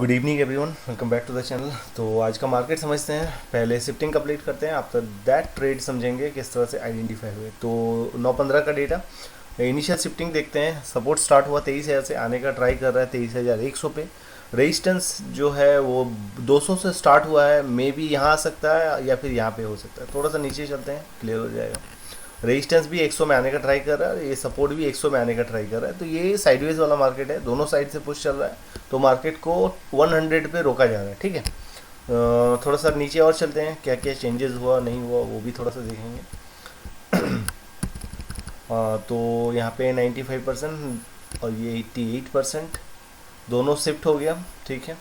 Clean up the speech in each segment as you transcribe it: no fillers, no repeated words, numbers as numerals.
Good evening everyone, welcome back to the channel. तो आज का मार्केट समझते हैं। पहले शिफ्टिंग कंप्लीट करते हैं, आफ्टर दैट ट्रेड समझेंगे किस तरह से आइडेंटिफाई हुए। तो 9-15 का डेटा इनिशियल शिफ्टिंग देखते हैं। सपोर्ट स्टार्ट हुआ 23,000 से, आने का ट्राई कर रहा है 23,100 पे। रेजिस्टेंस जो है वो 200 से स्टार्ट हुआ है, मे बी यहाँ आ सकता है या फिर यहाँ पे हो सकता है। थोड़ा सा नीचे चलते हैं, क्लियर हो जाएगा। रेजिस्टेंस भी 100 में आने का ट्राई कर रहा है, ये सपोर्ट भी 100 में आने का ट्राई कर रहा है। तो ये साइडवेज वाला मार्केट है, दोनों साइड से पुश चल रहा है। तो मार्केट को 100 पे रोका जा रहा है, ठीक है। थोड़ा सा नीचे और चलते हैं, क्या क्या चेंजेस हुआ नहीं हुआ वो भी थोड़ा सा देखेंगे। तो यहाँ पे 95% और ये 88% दोनों शिफ्ट हो गया, ठीक है।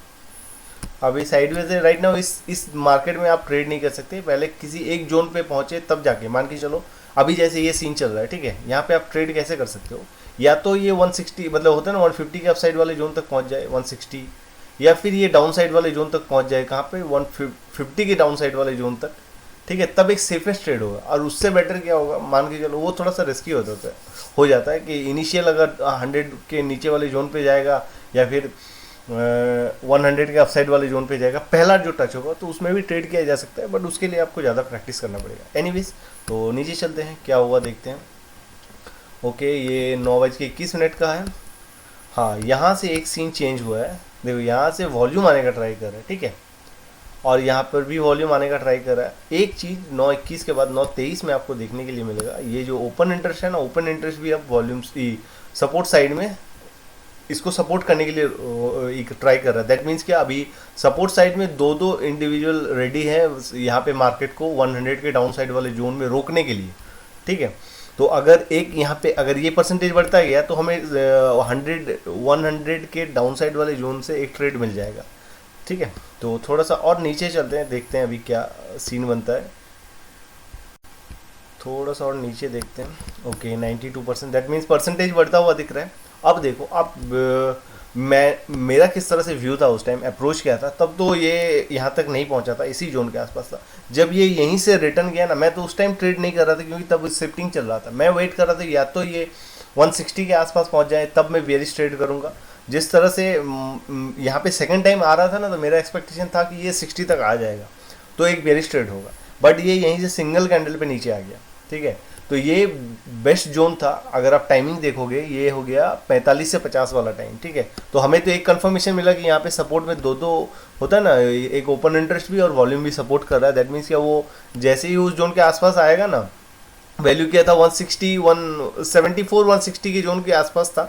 अभी साइडवेज है राइट नाउ। इस मार्केट में आप ट्रेड नहीं कर सकते, पहले किसी एक जोन पे पहुंचे तब जाके। मान के चलो अभी जैसे ये सीन चल रहा है, ठीक है, यहाँ पे आप ट्रेड कैसे कर सकते हो? या तो ये 160 मतलब होता है ना 150 के अपसाइड वाले जोन तक पहुंच जाए 160, या फिर ये डाउन साइड वाले जोन तक पहुंच जाए, कहाँ पे 150 के डाउन साइड वाले जोन तक, ठीक है। तब एक सेफेस्ट ट्रेड होगा। और उससे बेटर क्या होगा, मान के चलो वो थोड़ा सा रिस्की हो जाता है कि इनिशियल अगर 100 के नीचे वाले जोन पे जाएगा या फिर 100 के अपसाइड वाले जोन पे जाएगा, पहला जो टच होगा, तो उसमें भी ट्रेड किया जा सकता है, बट उसके लिए आपको ज़्यादा प्रैक्टिस करना पड़ेगा। एनीवेज, तो नीचे चलते हैं, क्या हुआ देखते हैं। ओके, ये 9:21 का है। हाँ, यहाँ से एक सीन चेंज हुआ है। देखो यहाँ से वॉल्यूम आने का ट्राई कर रहा है, ठीक है, और यहाँ पर भी वॉल्यूम आने का ट्राई कर रहा है। एक चीज़ 9:21 के बाद 9:23 में आपको देखने के लिए मिलेगा, ये जो ओपन इंटरेस्ट है ना, ओपन इंटरेस्ट भी अब वॉल्यूम सपोर्ट साइड में इसको सपोर्ट करने के लिए एक ट्राई कर रहा है। दैट मीन्स क्या, अभी सपोर्ट साइड में दो दो इंडिविजुअल रेडी है यहाँ पे मार्केट को 100 के डाउन साइड वाले जोन में रोकने के लिए, ठीक है। तो अगर एक यहाँ पे अगर ये परसेंटेज बढ़ता गया तो हमें 100 के डाउन साइड वाले जोन से एक ट्रेड मिल जाएगा, ठीक है। तो थोड़ा सा और नीचे चलते हैं, देखते हैं अभी क्या सीन बनता है। थोड़ा सा और नीचे देखते हैं। ओके, 92%, दैट मीन्स परसेंटेज बढ़ता हुआ दिख रहा है। अब देखो, अब मेरा किस तरह से व्यू था उस टाइम, अप्रोच क्या था, तब तो ये यहाँ तक नहीं पहुँचा था, इसी जोन के आसपास था। जब ये यहीं से रिटर्न गया ना, मैं तो उस टाइम ट्रेड नहीं कर रहा था क्योंकि तब शिफ्टिंग चल रहा था। मैं वेट कर रहा था या तो ये 160 के आसपास पहुँच जाए, तब मैं बेयरिश ट्रेड करूँगा। जिस तरह से यहाँ पे सेकंड टाइम आ रहा था ना, तो मेरा एक्सपेक्टेशन था कि ये 60 तक आ जाएगा तो एक बेयरिश ट्रेड होगा। बट ये यहीं से सिंगल कैंडल पे नीचे आ गया, ठीक है। तो ये बेस्ट जोन था। अगर आप टाइमिंग देखोगे, ये हो गया 45 से 50 वाला टाइम, ठीक है। तो हमें तो एक कंफर्मेशन मिला कि यहाँ पे सपोर्ट में दो दो होता है ना, एक ओपन इंटरेस्ट भी और वॉल्यूम भी सपोर्ट कर रहा है। दैट मीन्स क्या, वो जैसे ही उस जोन के आसपास आएगा ना, वैल्यू क्या था 160 174 160 के जोन के आसपास था।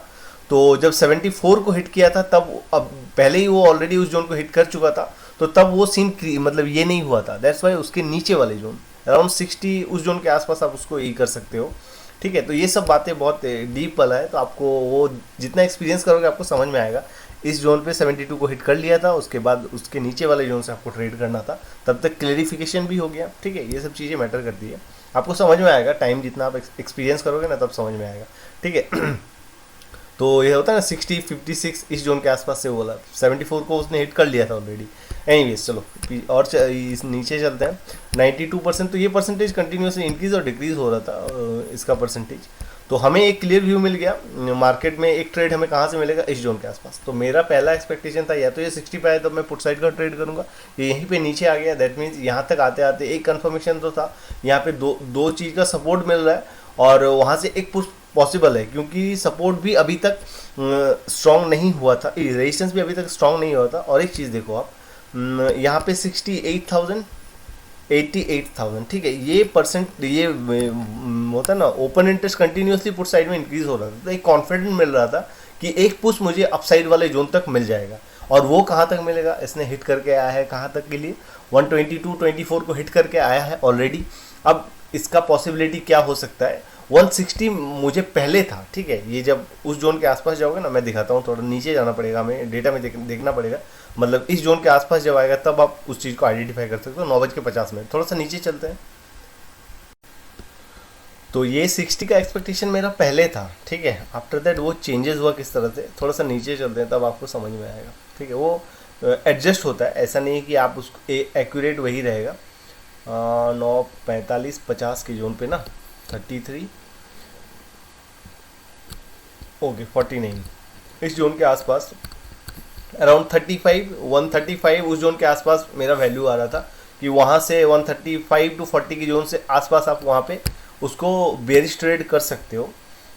तो जब 74 को हिट किया था, तब अब पहले ही वो ऑलरेडी उस जोन को हिट कर चुका था, तो तब वो सीन मतलब ये नहीं हुआ था। दैट्स वाई उसके नीचे वाले जोन अराउंड 60 उस जोन के आसपास आप उसको ये कर सकते हो, ठीक है। तो ये सब बातें बहुत डीप वाला है, तो आपको वो जितना एक्सपीरियंस करोगे आपको समझ में आएगा। इस जोन पे 72 को हिट कर लिया था, उसके बाद उसके नीचे वाले जोन से आपको ट्रेड करना था। तब तक क्लेरिफिकेशन भी हो गया, ठीक है। ये सब चीज़ें मैटर करती है, आपको समझ में आएगा। टाइम जितना आप एक्सपीरियंस करोगे ना, तब समझ में आएगा, ठीक है। तो ये होता है ना 60-56 इस जोन के आसपास से बोला, 74 को उसने हिट कर लिया था ऑलरेडी। एनीवेज, चलो और इस नीचे चलते हैं। 92%, तो ये परसेंटेज कंटिन्यूसली इंक्रीज और डिक्रीज हो रहा था इसका परसेंटेज। तो हमें एक क्लियर व्यू मिल गया मार्केट में। एक ट्रेड हमें कहाँ से मिलेगा, इस जोन के आसपास। तो मेरा पहला एक्सपेक्टेशन था या तो ये 60 पे आए तो मैं पुट साइड का ट्रेड करूंगा, ये यहीं पे नीचे आ गया। दैट मीन्स यहाँ तक आते आते एक कन्फर्मेशन तो था, यहाँ पे दो चीज़ का सपोर्ट मिल रहा है और वहाँ से एक पुश पॉसिबल है, क्योंकि सपोर्ट भी अभी तक स्ट्रॉन्ग नहीं हुआ था, रेजिस्टेंस भी अभी तक स्ट्रॉन्ग नहीं हुआ था। और एक चीज़ देखो आप, यहाँ पे 68,000 88,000, ठीक है। ये परसेंट ये होता है ना, open interest continuously put side में इंक्रीज हो रहा था, तो एक कॉन्फिडेंट मिल रहा था कि एक पुश मुझे अपसाइड वाले जोन तक मिल जाएगा। और वो कहाँ तक मिलेगा, इसने हिट करके आया है कहाँ तक के लिए, 122-24 को हिट करके आया है ऑलरेडी। अब इसका पॉसिबिलिटी क्या हो सकता है, 160 मुझे पहले था, ठीक है। ये जब उस जोन के आसपास जाओगे ना, मैं दिखाता हूँ, थोड़ा नीचे जाना पड़ेगा हमें, डेटा में देखना पड़ेगा। मतलब इस जोन के आसपास जब आएगा तब आप उस चीज़ को आइडेंटिफाई कर सकते हो। 9:50 थोड़ा सा नीचे चलते हैं। तो ये 60 का एक्सपेक्टेशन मेरा पहले था, ठीक है। आफ्टर दैट वो चेंजेस हुआ किस तरह से, थोड़ा सा नीचे चलते हैं तब आपको समझ में आएगा, ठीक है। वो एडजस्ट होता है, ऐसा नहीं है कि आप उसको एक्यूरेट वही रहेगा। 9:45-50 के जोन पे ना, 33 ओके 49 इस जोन के आसपास अराउंड 135 उस जोन के आसपास मेरा वैल्यू आ रहा था कि वहाँ से 135 टू 40 की जोन से आसपास आप वहाँ पे उसको बेरिश ट्रेड कर सकते हो।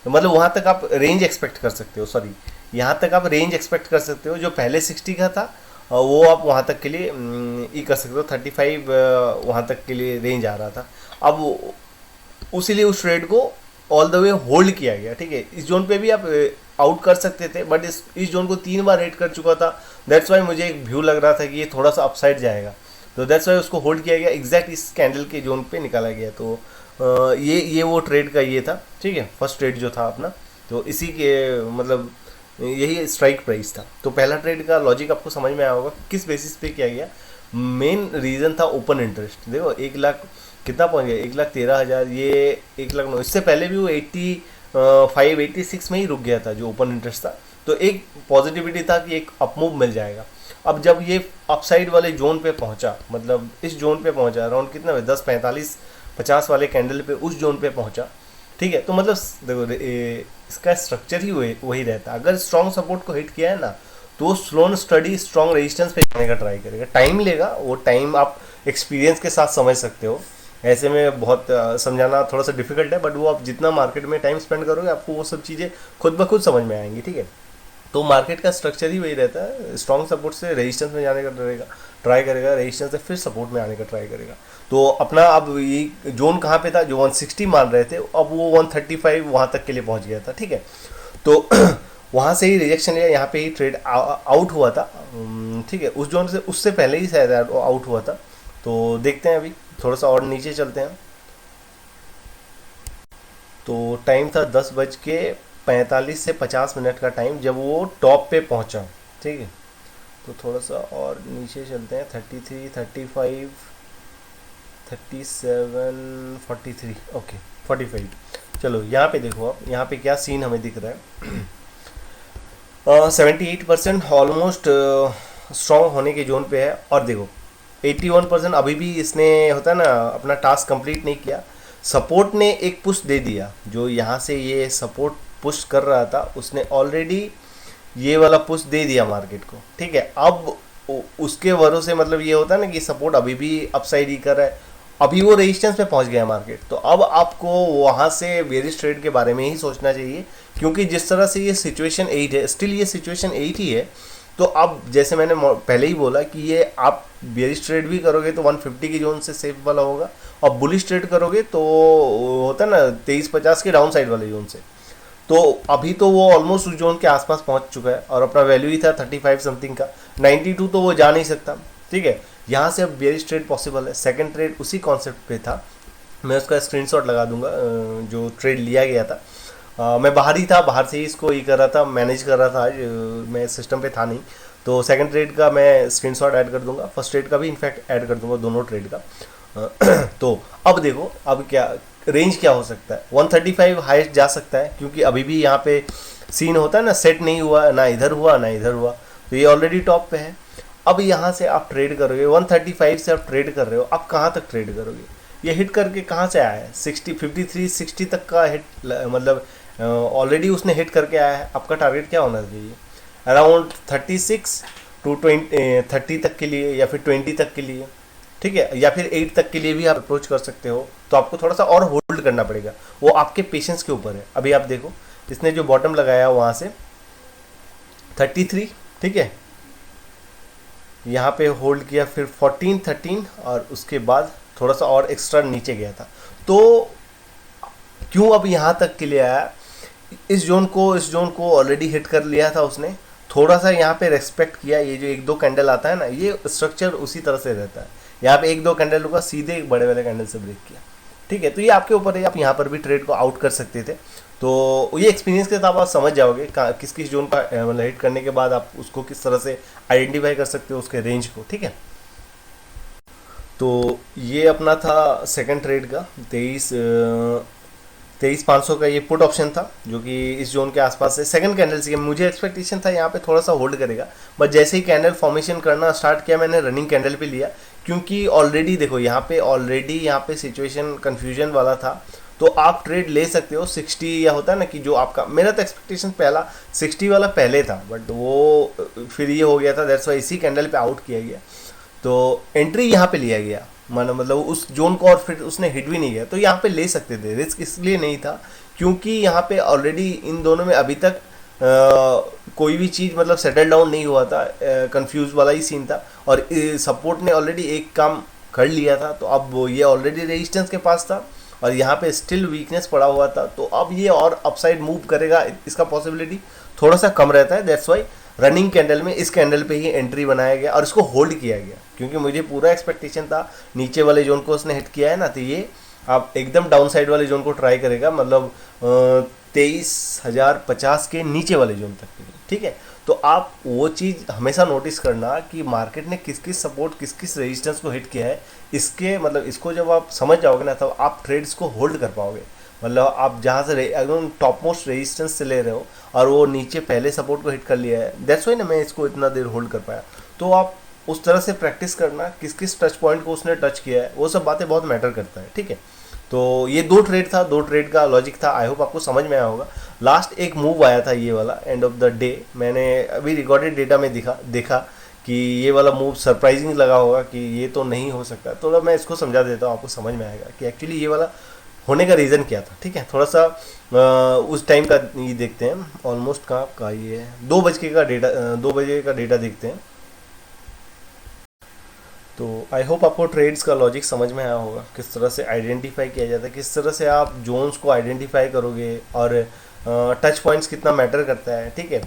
मतलब वहाँ तक आप रेंज एक्सपेक्ट कर सकते हो, सॉरी यहाँ तक आप रेंज एक्सपेक्ट कर सकते हो। जो पहले 60 का था वो आप वहाँ तक के लिए ये कर सकते हो। 35 वहाँ तक के लिए रेंज आ रहा था। अब उसीलिए उस ट्रेड को ऑल द वे होल्ड किया गया, ठीक है। इस जोन पे भी आप आउट कर सकते थे, बट इस जोन को 3 बार हिट कर चुका था। दैट्स वाई मुझे एक व्यू लग रहा था कि ये थोड़ा सा अपसाइड जाएगा, तो दैट्स वाई उसको होल्ड किया गया। एग्जैक्ट इस कैंडल के जोन पे निकाला गया। तो ये वो ट्रेड का ये था, ठीक है, फर्स्ट ट्रेड जो था अपना। तो इसी के मतलब यही स्ट्राइक प्राइस था। तो पहला ट्रेड का लॉजिक आपको समझ में आया होगा किस बेसिस पे किया गया। मेन रीज़न था ओपन इंटरेस्ट। देखो 1 लाख कितना पहुंच गया, 1,13,000, ये 1,09,000। इससे पहले भी वो 86 में ही रुक गया था जो ओपन इंटरेस्ट था। तो एक पॉजिटिविटी था कि एक अपमूव मिल जाएगा। अब जब ये अपसाइड वाले जोन पे पहुंचा, मतलब इस जोन पे पहुंचा अराउंड कितना 10:45-50 वाले कैंडल पे उस जोन पे पहुंचा, ठीक है। तो मतलब देखो इसका स्ट्रक्चर ही वही रहता है। अगर स्ट्रॉन्ग सपोर्ट को हिट किया है ना, तो slow and study strong resistance पे जाने का ट्राई करेगा। टाइम लेगा, वो टाइम आप एक्सपीरियंस के साथ समझ सकते हो। ऐसे में बहुत समझाना थोड़ा सा डिफिकल्ट है, बट वो आप जितना मार्केट में टाइम स्पेंड करोगे आपको वो सब चीज़ें खुद ब खुद समझ में आएंगी, ठीक है। तो मार्केट का स्ट्रक्चर ही वही रहता है। स्ट्रॉन्ग सपोर्ट से रेजिस्टेंस में जाने का ट्राई करेगा, रेजिस्टेंस से फिर सपोर्ट में आने का ट्राई करेगा। तो अपना अब ये जोन कहाँ पे था, जो 160 मान रहे थे, अब वो 135 वहाँ तक के लिए पहुँच गया था, ठीक है। तो वहाँ से ही रिजेक्शन लिया, यहाँ पे ही ट्रेड आउट हुआ था, ठीक है। उस जोन से उससे पहले ही शायद आउट हुआ था। तो देखते हैं, अभी थोड़ा सा और नीचे चलते हैं। तो टाइम था 10:45 से 50 का टाइम जब वो टॉप पे पहुंचा, ठीक है। तो थोड़ा सा और नीचे चलते हैं। 33, 35, 37, 43, ओके 45। चलो यहाँ पे देखो, आप यहाँ पे क्या सीन हमें दिख रहा है। 78% ऑलमोस्ट स्ट्रॉन्ग होने के जोन पे है। और देखो 81% अभी भी इसने होता है ना अपना टास्क कंप्लीट नहीं किया। सपोर्ट ने एक पुश दे दिया, जो यहाँ से ये सपोर्ट पुश कर रहा था उसने ऑलरेडी ये वाला पुश दे दिया मार्केट को, ठीक है। अब उसके भरोसे मतलब ये होता है ना कि सपोर्ट अभी भी अपसाइड ही कर रहा है, अभी वो रेजिस्टेंस पे पहुंच गया मार्केट। तो अब आपको वहाँ से बेरिश ट्रेड के बारे में ही सोचना चाहिए, क्योंकि जिस तरह से ये सिचुएशन 8 है, स्टिल ये सिचुएशन 8 ही है। तो अब जैसे मैंने पहले ही बोला कि ये आप बेरिश ट्रेड भी करोगे तो 150 की जोन से सेफ वाला होगा, और बुलिश ट्रेड करोगे तो होता है ना 23-50 के डाउन साइड वाले जोन से। तो अभी तो वो ऑलमोस्ट उस जोन के आसपास पहुंच चुका है, और अपना वैल्यू ही था 35 समथिंग का। 92 तो वो जा नहीं सकता, ठीक है। यहाँ से अब बेरिश ट्रेड पॉसिबल है। सेकंड ट्रेड उसी कॉन्सेप्ट पे था, मैं उसका स्क्रीनशॉट लगा दूंगा जो ट्रेड लिया गया था। मैं बाहर ही था, बाहर से ही इसको ये कर रहा था, मैनेज कर रहा था आज, मैं सिस्टम पे था नहीं। तो सेकंड ट्रेड का मैं स्क्रीनशॉट ऐड कर दूंगा, फर्स्ट ट्रेड का भी इनफैक्ट ऐड कर दूंगा, दोनों ट्रेड का। तो अब देखो, अब क्या रेंज क्या हो सकता है। 135 हाइस्ट जा सकता है, क्योंकि अभी भी यहाँ पे सीन होता है ना, सेट नहीं हुआ, ना इधर हुआ ना इधर हुआ, तो ये ऑलरेडी टॉप पे है। अब यहाँ से आप ट्रेड करोगे, 135 से आप ट्रेड कर रहे हो, आप कहाँ तक ट्रेड करोगे। ये हिट करके कहाँ से आया है, 53-60 तक का हिट, मतलब ऑलरेडी उसने हिट करके आया है। आपका टारगेट क्या होना चाहिए, अराउंड 36 टू 30 तक के लिए, या फिर 20 तक के लिए, ठीक है, या फिर 8 तक के लिए भी आप अप्रोच कर सकते हो। तो आपको थोड़ा सा और होल्ड करना पड़ेगा, वो आपके पेशेंस के ऊपर है। अभी आप देखो, इसने जो बॉटम लगाया वहाँ से 33, ठीक है, यहाँ पे होल्ड किया, फिर 14, 13, और उसके बाद थोड़ा सा और एक्स्ट्रा नीचे गया था। तो क्यों अब यहाँ तक के लिए आया, इस जोन को ऑलरेडी हिट कर लिया था उसने, थोड़ा सा यहाँ पे रेस्पेक्ट किया। ये जो 1-2 कैंडल आता है ना, ये स्ट्रक्चर उसी तरह से रहता है। यहाँ पे 1-2 कैंडल रुका, सीधे एक बड़े वाले कैंडल से ब्रेक किया, ठीक है। तो ये आपके ऊपर है, आप यहाँ पर भी ट्रेड को आउट कर सकते थे। तो ये एक्सपीरियंस के साथ आप समझ जाओगे किस किस जोन का मतलब हिट करने के बाद आप उसको किस तरह से आइडेंटिफाई कर सकते हो उसके रेंज को, ठीक है। तो ये अपना था सेकंड ट्रेड का 23,500 का ये पुट ऑप्शन था, जो कि इस जोन के आसपास है। सेकंड कैंडल से मुझे एक्सपेक्टेशन था यहाँ पे थोड़ा सा होल्ड करेगा, बट जैसे ही कैंडल फॉर्मेशन करना स्टार्ट किया, मैंने रनिंग कैंडल पे लिया, क्योंकि ऑलरेडी देखो यहाँ पे सिचुएशन कन्फ्यूजन वाला था। तो आप ट्रेड ले सकते हो 60, या होता है ना कि जो आपका, मेरा तो एक्सपेक्टेशन पहला 60 वाला पहले था, बट वो फिर ये हो गया था, दैट्स वाई इसी कैंडल पे आउट किया गया। तो एंट्री यहाँ पे लिया गया, मानो मतलब उस जोन को, और फिर उसने हिट भी नहीं किया, तो यहाँ पे ले सकते थे। रिस्क इसलिए नहीं था क्योंकि यहाँ पे ऑलरेडी इन दोनों में अभी तक कोई भी चीज़ मतलब सेटल डाउन नहीं हुआ था, कंफ्यूज वाला ही सीन था, और सपोर्ट ने ऑलरेडी एक काम कर लिया था, तो अब वो ये ऑलरेडी रेजिस्टेंस के पास था और यहाँ पे स्टिल वीकनेस पड़ा हुआ था, तो अब ये और अपसाइड मूव करेगा, इसका पॉसिबिलिटी थोड़ा सा कम रहता है। दैट्स वाई रनिंग कैंडल में इस कैंडल पे ही एंट्री बनाया गया और इसको होल्ड किया गया, क्योंकि मुझे पूरा एक्सपेक्टेशन था नीचे वाले जोन को उसने हिट किया है ना, तो ये आप एकदम डाउन साइड वाले जोन को ट्राई करेगा, मतलब 23,050 के नीचे वाले जोन तक के लिए, ठीक है। तो आप वो चीज़ हमेशा नोटिस करना कि मार्केट ने किस किस सपोर्ट, किस किस रेजिस्टेंस को हिट किया है, इसके मतलब इसको जब आप समझ जाओगे ना, तब आप ट्रेड्स को होल्ड कर पाओगे। मतलब आप जहाँ से एकदम टॉप मोस्ट रेजिस्टेंस से ले रहे हो और वो नीचे पहले सपोर्ट को हिट कर लिया है, दैट्स वाई ना मैं इसको इतना देर होल्ड कर पाया। तो आप उस तरह से प्रैक्टिस करना, किस किस टच पॉइंट को उसने टच किया है, वो सब बातें बहुत मैटर करता है, ठीक है। तो ये दो ट्रेड था, दो ट्रेड का लॉजिक था, आई होप आपको समझ में आया होगा। लास्ट एक मूव आया था ये वाला एंड ऑफ द डे, मैंने अभी रिकॉर्डेड डेटा में देखा कि ये वाला मूव सरप्राइजिंग लगा होगा कि ये तो नहीं हो सकता, तो मैं इसको समझा देता हूँ, आपको समझ में आएगा कि एक्चुअली ये वाला होने का रीज़न क्या था, ठीक है। थोड़ा सा उस टाइम का ये देखते हैं, ऑलमोस्ट कहाँ का ये है, 2 बजे का डेटा देखते हैं। तो आई होप आपको ट्रेड्स का लॉजिक समझ में आया होगा, किस तरह से आइडेंटिफाई किया जाता है, किस तरह से आप जोन्स को आइडेंटिफाई करोगे, और टच पॉइंट्स कितना मैटर करता है, ठीक है।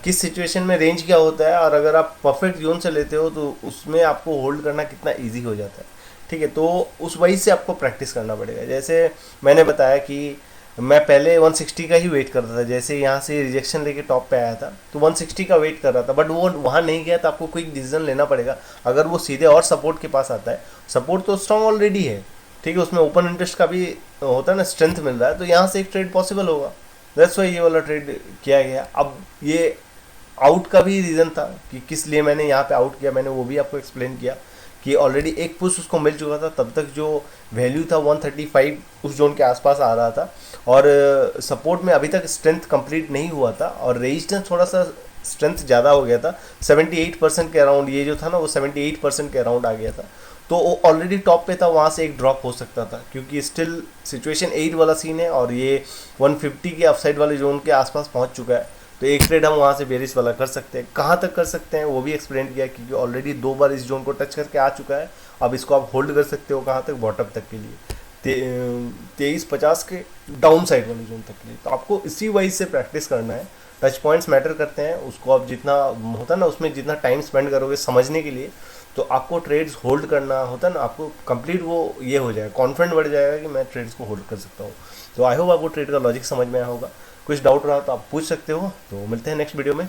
किस सिचुएशन में रेंज क्या होता है, और अगर आप परफेक्ट जोन से लेते हो तो उसमें आपको होल्ड करना कितना ईजी हो जाता है, ठीक है। तो उस वजह से आपको प्रैक्टिस करना पड़ेगा। जैसे मैंने बताया कि मैं पहले 160 का ही वेट करता था, जैसे यहाँ से रिजेक्शन लेके टॉप पे आया था तो 160 का वेट कर रहा था, बट वो वहाँ नहीं गया, तो आपको क्विक डिसीजन लेना पड़ेगा। अगर वो सीधे और सपोर्ट के पास आता है, सपोर्ट तो स्ट्रॉन्ग ऑलरेडी है, ठीक है, उसमें ओपन इंटरेस्ट का भी होता है ना, स्ट्रेंथ मिल रहा है, तो यहाँ से एक ट्रेड पॉसिबल होगा। दैट्स वाई ये वाला ट्रेड किया गया। अब ये आउट का भी रीज़न था कि किस लिए मैंने यहाँ पे आउट किया, मैंने वो भी आपको एक्सप्लेन किया कि ऑलरेडी एक पुश उसको मिल चुका था, तब तक जो वैल्यू था 135 उस जोन के आसपास आ रहा था, और सपोर्ट में अभी तक स्ट्रेंथ कंप्लीट नहीं हुआ था, और रेजिस्टेंस थोड़ा सा स्ट्रेंथ ज़्यादा हो गया था, 78% के अराउंड, ये जो था ना वो 78% के अराउंड आ गया था, तो वो ऑलरेडी टॉप पे था, वहाँ से एक ड्रॉप हो सकता था, क्योंकि स्टिल सिचुएशन 8 वाला सीन है और ये 150 के अपसाइड वाले जोन के आसपास पहुँच चुका है। तो एक ट्रेड हम वहाँ से बेरिश वाला कर सकते हैं, कहाँ तक कर सकते हैं वो भी एक्सप्लेन किया, क्योंकि ऑलरेडी 2 बार इस जोन को टच करके आ चुका है। अब इसको आप होल्ड कर सकते हो कहाँ तक, बॉटम तक के लिए, 2350 के डाउन साइड वाले जोन तक के लिए। तो आपको इसी वाइज से प्रैक्टिस करना है, टच पॉइंट्स मैटर करते हैं, उसको आप जितना होता है ना उसमें जितना टाइम स्पेंड करोगे समझने के लिए, तो आपको ट्रेड्स होल्ड करना होता है ना, आपको कंप्लीट वो ये हो जाएगा, कॉन्फिडेंट बढ़ जाएगा कि मैं ट्रेड्स को होल्ड कर सकता हूँ। तो आई होप आपको ट्रेड का लॉजिक समझ में आया होगा। कुछ डाउट रहा तो आप पूछ सकते हो। तो मिलते हैं नेक्स्ट वीडियो में।